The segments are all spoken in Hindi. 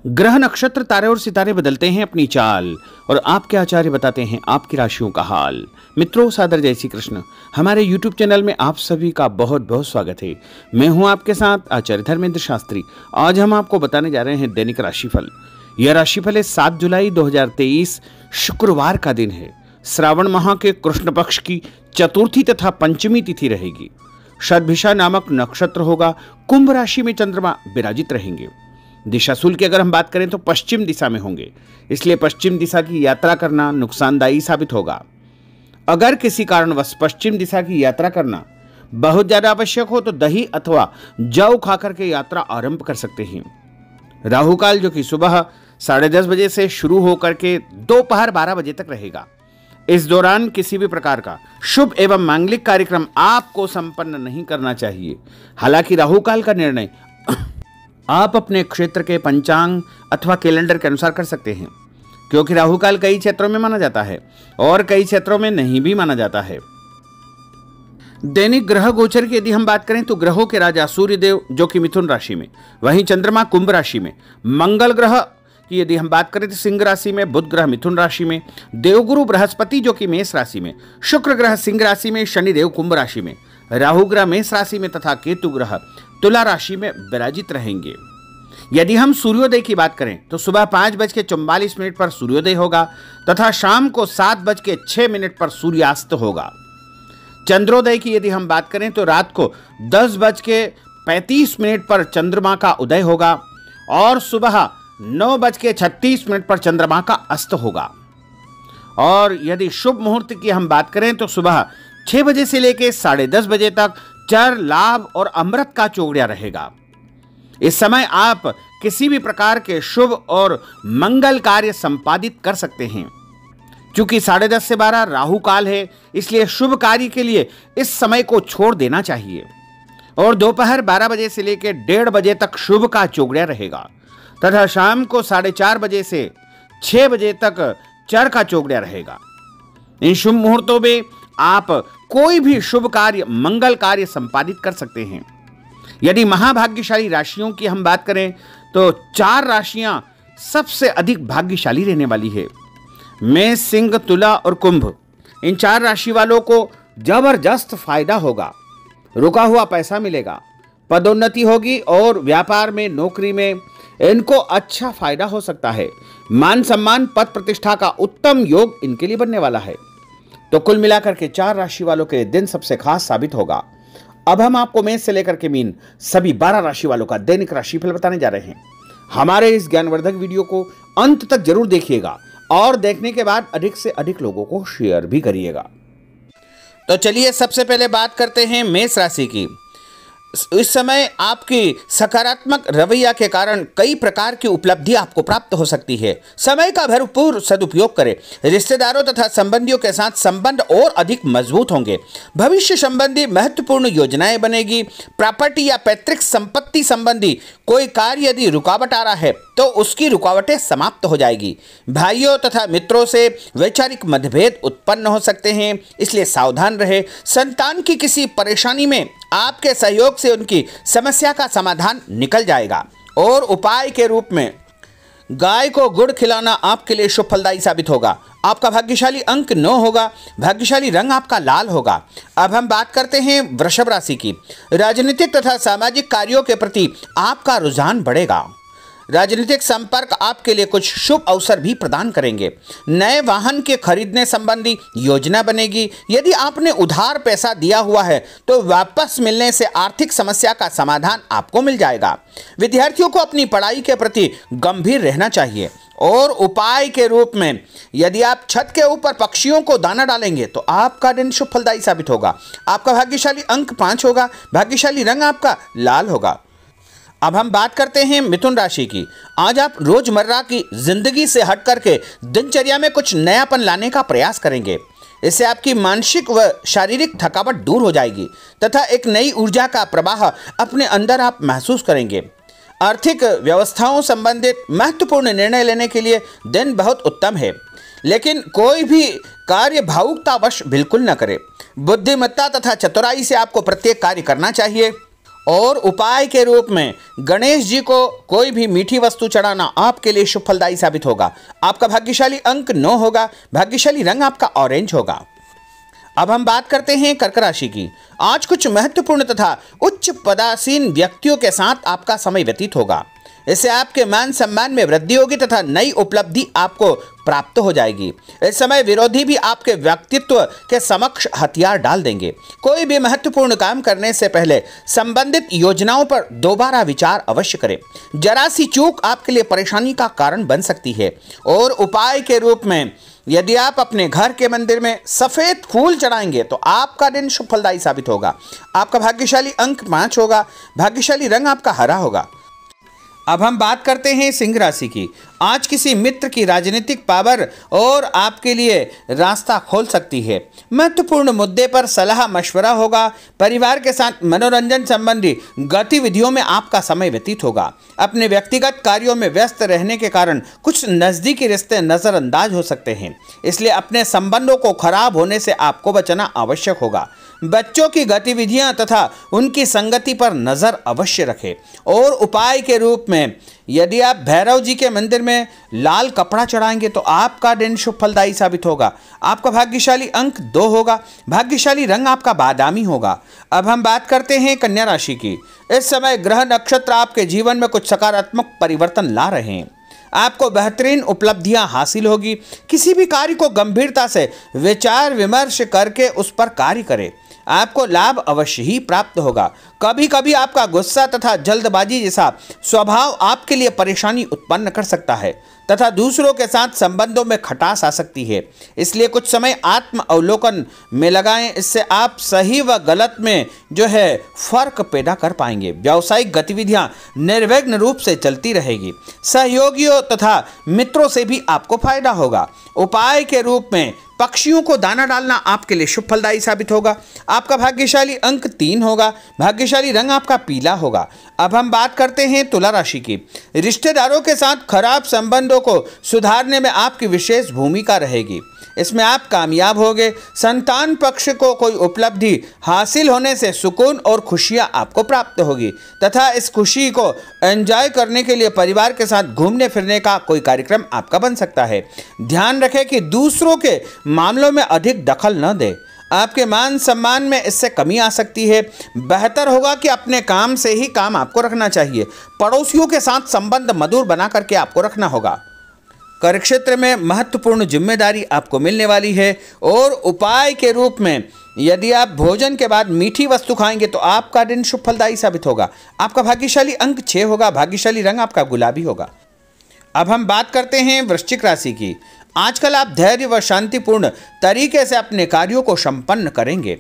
ग्रह नक्षत्र तारे और सितारे बदलते हैं अपनी चाल और आपके आचार्य बताते हैं आपकी राशियों का हाल। मित्रों, सादर जय श्री कृष्ण। हमारे YouTube चैनल में आप सभी का बहुत बहुत स्वागत है। मैं हूं आपके साथ आचार्य धर्मेंद्र शास्त्री। आज हम आपको बताने जा रहे हैं दैनिक राशिफल। यह राशिफल है 7 जुलाई 2023 शुक्रवार का दिन है। श्रावण माह के कृष्ण पक्ष की चतुर्थी तथा पंचमी तिथि रहेगी। शतभिषा नामक नक्षत्र होगा। कुंभ राशि में चंद्रमा विराजित रहेंगे। दिशा शूल की अगर हम बात करें तो पश्चिम दिशा में होंगे, इसलिए पश्चिम दिशा की यात्रा करना नुकसानदायी साबित होगा। अगर किसी कारणवश पश्चिम दिशा की यात्रा करना बहुत ज्यादा आवश्यक हो तो दही अथवा जौ खाकर के यात्रा आरंभ कर सकते हैं। राहु काल जो कि सुबह 10:30 बजे से शुरू होकर के दोपहर 12 बजे तक रहेगा। इस दौरान किसी भी प्रकार का शुभ एवं मांगलिक कार्यक्रम आपको संपन्न नहीं करना चाहिए। हालांकि राहु काल का निर्णय आप अपने क्षेत्र के पंचांग अथवा कैलेंडर के अनुसार कर सकते हैं, क्योंकि राहु काल कई क्षेत्रों में माना जाता है और कई क्षेत्रों में नहीं भी माना जाता है। दैनिक ग्रह गोचर की यदि हम बात करें तो ग्रहों के राजा सूर्यदेव जो कि मिथुन राशि में, वहीं चंद्रमा कुंभ राशि में, मंगल ग्रह की यदि हम बात करें तो सिंह राशि में, बुध ग्रह मिथुन राशि में, देवगुरु बृहस्पति जो कि मेष राशि में, शुक्र ग्रह सिंह राशि में, शनिदेव कुंभ राशि में, राहु ग्रह मेष राशि में तथा केतु ग्रह तुला राशि में विराजित रहेंगे। यदि हम सूर्योदय की बात करें तो सुबह 5:44 पर सूर्योदय होगा तथा शाम को 7:06 पर सूर्यास्त होगा। चंद्रोदय की यदि हम बात करें तो रात को 10:35 पर चंद्रमा का उदय होगा और सुबह 9:36 पर चंद्रमा का अस्त होगा। और यदि शुभ मुहूर्त की हम बात करें तो सुबह 6 बजे से लेकर 10:30 बजे तक चर, लाभ और अमृत का चौगड़िया रहेगा। इस समय आप किसी भी प्रकार के शुभ और मंगल कार्य संपादित कर सकते हैं। चूंकि 10:30 से 12 राहु काल है, इसलिए शुभ कार्य के लिए इस समय को छोड़ देना चाहिए। और दोपहर 12 बजे से लेकर 1:30 बजे तक शुभ का चौगड़िया रहेगा तथा शाम को 4:30 बजे से 6 बजे तक चर का चौगड़िया रहेगा। इन शुभ मुहूर्तों में आप कोई भी शुभ कार्य, मंगल कार्य संपादित कर सकते हैं। यदि महाभाग्यशाली राशियों की हम बात करें तो 4 राशियां सबसे अधिक भाग्यशाली रहने वाली है। मेष, सिंह, तुला और कुंभ। इन 4 राशि वालों को जबरदस्त फायदा होगा। रुका हुआ पैसा मिलेगा, पदोन्नति होगी और व्यापार में, नौकरी में इनको अच्छा फायदा हो सकता है। मान सम्मान, पद प्रतिष्ठा का उत्तम योग इनके लिए बनने वाला है। तो कुल मिलाकर के 4 राशि वालों के दिन सबसे खास साबित होगा। अब हम आपको मेष से लेकर के मीन सभी 12 राशि वालों का दैनिक राशिफल बताने जा रहे हैं। हमारे इस ज्ञानवर्धक वीडियो को अंत तक जरूर देखिएगा और देखने के बाद अधिक से अधिक लोगों को शेयर भी करिएगा। तो चलिए सबसे पहले बात करते हैं मेष राशि की। इस समय आपकी सकारात्मक रवैया के कारण कई प्रकार की उपलब्धि आपको प्राप्त हो सकती है। समय का भरपूर सदुपयोग करें। रिश्तेदारों तथा संबंधियों के साथ संबंध और अधिक मजबूत होंगे। भविष्य संबंधी महत्वपूर्ण योजनाएं बनेगी। प्रॉपर्टी या पैतृक संपत्ति संबंधी कोई कार्य यदि रुकावट आ रहा है तो उसकी रुकावटें समाप्त हो जाएगी। भाइयों तथा मित्रों से वैचारिक मतभेद उत्पन्न हो सकते हैं, इसलिए सावधान रहे। संतान की किसी परेशानी में आपके सहयोग से उनकी समस्या का समाधान निकल जाएगा। और उपाय के रूप में गाय को गुड़ खिलाना आपके लिए शुभ फलदायी साबित होगा। आपका भाग्यशाली अंक 9 होगा। भाग्यशाली रंग आपका लाल होगा। अब हम बात करते हैं वृषभ राशि की। राजनीतिक तथा सामाजिक कार्यों के प्रति आपका रुझान बढ़ेगा। राजनीतिक संपर्क आपके लिए कुछ शुभ अवसर भी प्रदान करेंगे। नए वाहन के खरीदने संबंधी योजना बनेगी। यदि आपने उधार पैसा दिया हुआ है तो वापस मिलने से आर्थिक समस्या का समाधान आपको मिल जाएगा। विद्यार्थियों को अपनी पढ़ाई के प्रति गंभीर रहना चाहिए। और उपाय के रूप में यदि आप छत के ऊपर पक्षियों को दाना डालेंगे तो आपका दिन शुभ फलदायी साबित होगा। आपका भाग्यशाली अंक 5 होगा। भाग्यशाली रंग आपका लाल होगा। अब हम बात करते हैं मिथुन राशि की। आज आप रोजमर्रा की जिंदगी से हट करके दिनचर्या में कुछ नयापन लाने का प्रयास करेंगे। इससे आपकी मानसिक व शारीरिक थकावट दूर हो जाएगी तथा एक नई ऊर्जा का प्रवाह अपने अंदर आप महसूस करेंगे। आर्थिक व्यवस्थाओं संबंधित महत्वपूर्ण निर्णय लेने के लिए दिन बहुत उत्तम है, लेकिन कोई भी कार्य भावुकतावश बिल्कुल न करें। बुद्धिमत्ता तथा चतुराई से आपको प्रत्येक कार्य करना चाहिए और उपाय के रूप में गणेश जी को कोई भी मीठी वस्तु चढ़ाना आपके लिए शुभ फलदायी साबित होगा। आपका भाग्यशाली अंक 9 होगा। भाग्यशाली रंग आपका ऑरेंज होगा। अब हम बात करते हैं कर्क राशि की। आज कुछ महत्वपूर्ण तथा उच्च पदासीन व्यक्तियों के साथ आपका समय व्यतीत होगा। इससे आपके मान सम्मान में वृद्धि होगी तथा नई उपलब्धि आपको प्राप्त हो जाएगी। इस समय विरोधी भी आपके व्यक्तित्व के समक्ष हथियार डाल देंगे। कोई भी महत्वपूर्ण काम करने से पहले संबंधित योजनाओं पर दोबारा विचार अवश्य करें। जरा सी चूक आपके लिए परेशानी का कारण बन सकती है। और उपाय के रूप में यदि आप अपने घर के मंदिर में सफेद फूल चढ़ाएंगे तो आपका दिन शुभ फलदायी साबित होगा। आपका भाग्यशाली अंक 5 होगा। भाग्यशाली रंग आपका हरा होगा। अब हम बात करते हैं सिंह राशि की। आज किसी मित्र की राजनीतिक पावर और आपके लिए रास्ता खोल सकती है। महत्वपूर्ण मुद्दे पर सलाह मशवरा होगा। परिवार के साथ मनोरंजन संबंधी गतिविधियों में आपका समय व्यतीत होगा। अपने व्यक्तिगत कार्यों में व्यस्त रहने के कारण कुछ नज़दीकी रिश्ते नज़रअंदाज हो सकते हैं, इसलिए अपने संबंधों को खराब होने से आपको बचना आवश्यक होगा। बच्चों की गतिविधियां तथा उनकी संगति पर नज़र अवश्य रखें। और उपाय के रूप में यदि आप भैरव जी के मंदिर में लाल कपड़ा चढ़ाएंगे तो आपका दिन शुभ फलदायी साबित होगा। आपका भाग्यशाली अंक 2 होगा। भाग्यशाली रंग आपका बादामी होगा। अब हम बात करते हैं कन्या राशि की। इस समय ग्रह नक्षत्र आपके जीवन में कुछ सकारात्मक परिवर्तन ला रहे हैं। आपको बेहतरीन उपलब्धियां हासिल होगी। किसी भी कार्य को गंभीरता से विचार विमर्श करके उस पर कार्य करें। आपको लाभ अवश्य ही प्राप्त होगा। कभी कभी आपका गुस्सा तथा जल्दबाजी जैसा स्वभाव आपके लिए परेशानी उत्पन्न कर सकता है तथा दूसरों के साथ संबंधों में खटास आ सकती है, इसलिए कुछ समय आत्म अवलोकन में लगाएं। इससे आप सही व गलत में जो है फर्क पैदा कर पाएंगे। व्यावसायिक गतिविधियां निर्विघ्न रूप से चलती रहेगी। सहयोगियों तथा मित्रों से भी आपको फायदा होगा। उपाय के रूप में पक्षियों को दाना डालना आपके लिए शुभ फलदायी साबित होगा। आपका भाग्यशाली अंक 3 होगा। भाग्यशाली रंग आपका पीला होगा। अब हम बात करते हैं तुला राशि की। रिश्तेदारों के साथ खराब संबंधों को सुधारने में आपकी विशेष भूमिका रहेगी। इसमें आप कामयाब होंगे। संतान पक्ष को कोई उपलब्धि हासिल होने से सुकून और खुशियां आपको प्राप्त होगी तथा इस खुशी को एंजॉय करने के लिए परिवार के साथ घूमने फिरने का कोई कार्यक्रम आपका बन सकता है। ध्यान रखें कि दूसरों के मामलों में अधिक दखल न दें। आपके मान सम्मान में इससे कमी आ सकती है। बेहतर होगा कि अपने काम से ही काम आपको रखना चाहिए। पड़ोसियों के साथ संबंध मधुर बना करके आपको रखना होगा। कार्य क्षेत्र में महत्वपूर्ण जिम्मेदारी आपको मिलने वाली है। और उपाय के रूप में यदि आप भोजन के बाद मीठी वस्तु खाएंगे तो आपका दिन शुभ फलदायी साबित होगा। आपका भाग्यशाली अंक 6 होगा। भाग्यशाली रंग आपका गुलाबी होगा। अब हम बात करते हैं वृश्चिक राशि की। आजकल आप धैर्य व शांतिपूर्ण तरीके से अपने कार्यों को संपन्न करेंगे।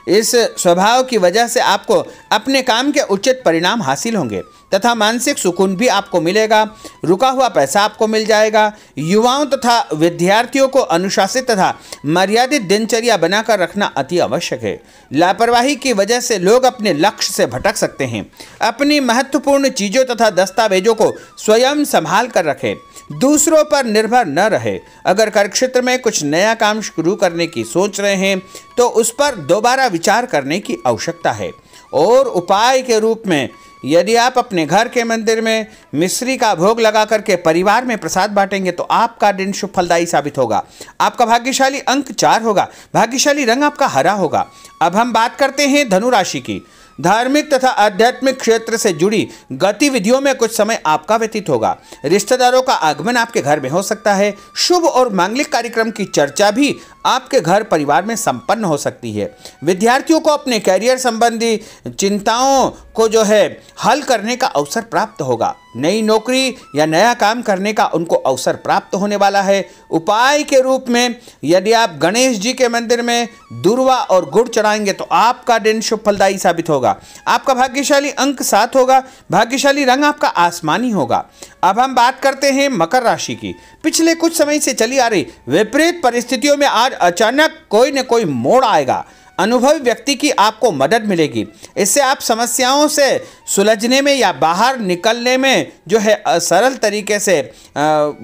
इस स्वभाव की वजह से आपको अपने काम के उचित परिणाम हासिल होंगे तथा मानसिक सुकून भी आपको मिलेगा। रुका हुआ पैसा आपको मिल जाएगा। युवाओं तथा विद्यार्थियों को अनुशासित तथा मर्यादित दिनचर्या बनाकर रखना अति आवश्यक है। लापरवाही की वजह से लोग अपने लक्ष्य से भटक सकते हैं। अपनी महत्वपूर्ण चीज़ों तथा दस्तावेजों को स्वयं संभाल कर रखें। दूसरों पर निर्भर न रहे। अगर कार्यक्षेत्र में कुछ नया काम शुरू करने की सोच रहे हैं तो उस पर दोबारा विचार करने की आवश्यकता है। और उपाय के रूप में यदि आप अपने घर के मंदिर में मिश्री का भोग लगा करके परिवार में प्रसाद बांटेंगे तो आपका दिन शुभ फलदायी साबित होगा। आपका भाग्यशाली अंक 4 होगा। भाग्यशाली रंग आपका हरा होगा। अब हम बात करते हैं धनु राशि की। धार्मिक तथा आध्यात्मिक क्षेत्र से जुड़ी गतिविधियों में कुछ समय आपका व्यतीत होगा। रिश्तेदारों का आगमन आपके घर में हो सकता है। शुभ और मांगलिक कार्यक्रम की चर्चा भी आपके घर परिवार में संपन्न हो सकती है। विद्यार्थियों को अपने कैरियर संबंधी चिंताओं को जो है हल करने का अवसर प्राप्त होगा। नई नौकरी या नया काम करने का उनको अवसर प्राप्त होने वाला है। उपाय के रूप में यदि आप गणेश जी के मंदिर में दूर्वा और गुड़ चढ़ाएंगे तो आपका दिन शुभ फलदायी साबित होगा। आपका भाग्यशाली अंक 7 होगा। भाग्यशाली रंग आपका आसमानी होगा। अब हम बात करते हैं मकर राशि की। पिछले कुछ समय से चली आ रही विपरीत परिस्थितियों में आज अचानक कोई न कोई मोड़ आएगा। अनुभवी व्यक्ति की आपको मदद मिलेगी। इससे आप समस्याओं से सुलझने में या बाहर निकलने में जो है सरल तरीके से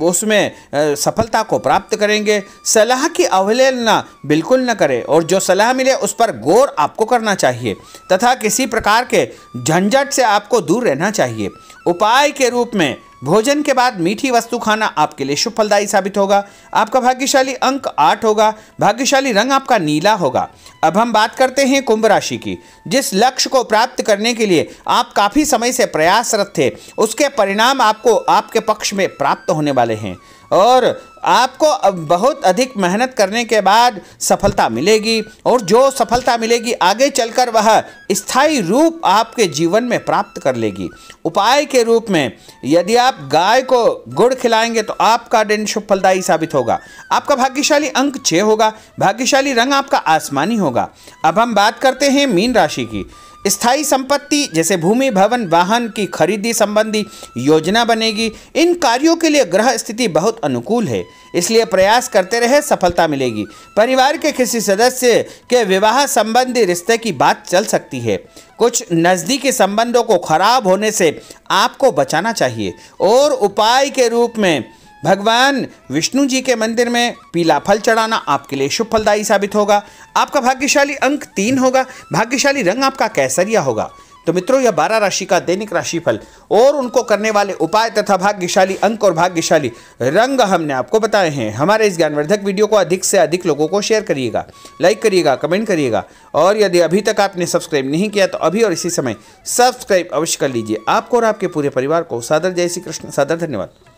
उसमें सफलता को प्राप्त करेंगे। सलाह की अवहेलना बिल्कुल न करें और जो सलाह मिले उस पर गौर आपको करना चाहिए तथा किसी प्रकार के झंझट से आपको दूर रहना चाहिए। उपाय के रूप में भोजन के बाद मीठी वस्तु खाना आपके लिए शुभ फलदायी साबित होगा। आपका भाग्यशाली अंक 8 होगा। भाग्यशाली रंग आपका नीला होगा। अब हम बात करते हैं कुंभ राशि की। जिस लक्ष्य को प्राप्त करने के लिए आप काफ़ी समय से प्रयासरत थे, उसके परिणाम आपको आपके पक्ष में प्राप्त होने वाले हैं और आपको बहुत अधिक मेहनत करने के बाद सफलता मिलेगी और जो सफलता मिलेगी आगे चलकर वह स्थायी रूप आपके जीवन में प्राप्त कर लेगी। उपाय के रूप में यदि आप गाय को गुड़ खिलाएंगे तो आपका दिन शुभ फलदायी साबित होगा। आपका भाग्यशाली अंक 6 होगा। भाग्यशाली रंग आपका आसमानी होगा। अब हम बात करते हैं मीन राशि की। स्थायी संपत्ति जैसे भूमि, भवन, वाहन की खरीदी संबंधी योजना बनेगी। इन कार्यों के लिए ग्रह स्थिति बहुत अनुकूल है, इसलिए प्रयास करते रहे, सफलता मिलेगी। परिवार के किसी सदस्य के विवाह संबंधी रिश्ते की बात चल सकती है। कुछ नज़दीकी संबंधों को खराब होने से आपको बचाना चाहिए और उपाय के रूप में भगवान विष्णु जी के मंदिर में पीला फल चढ़ाना आपके लिए शुभ फलदायी साबित होगा। आपका भाग्यशाली अंक 3 होगा। भाग्यशाली रंग आपका केसरिया होगा। तो मित्रों, यह 12 राशि का दैनिक राशिफल और उनको करने वाले उपाय तथा भाग्यशाली अंक और भाग्यशाली रंग हमने आपको बताए हैं। हमारे इस ज्ञानवर्धक वीडियो को अधिक से अधिक लोगों को शेयर करिएगा, लाइक करिएगा, कमेंट करिएगा और यदि अभी तक आपने सब्सक्राइब नहीं किया तो अभी और इसी समय सब्सक्राइब अवश्य कर लीजिए। आपको और आपके पूरे परिवार को सादर जय श्री कृष्ण, सादर धन्यवाद।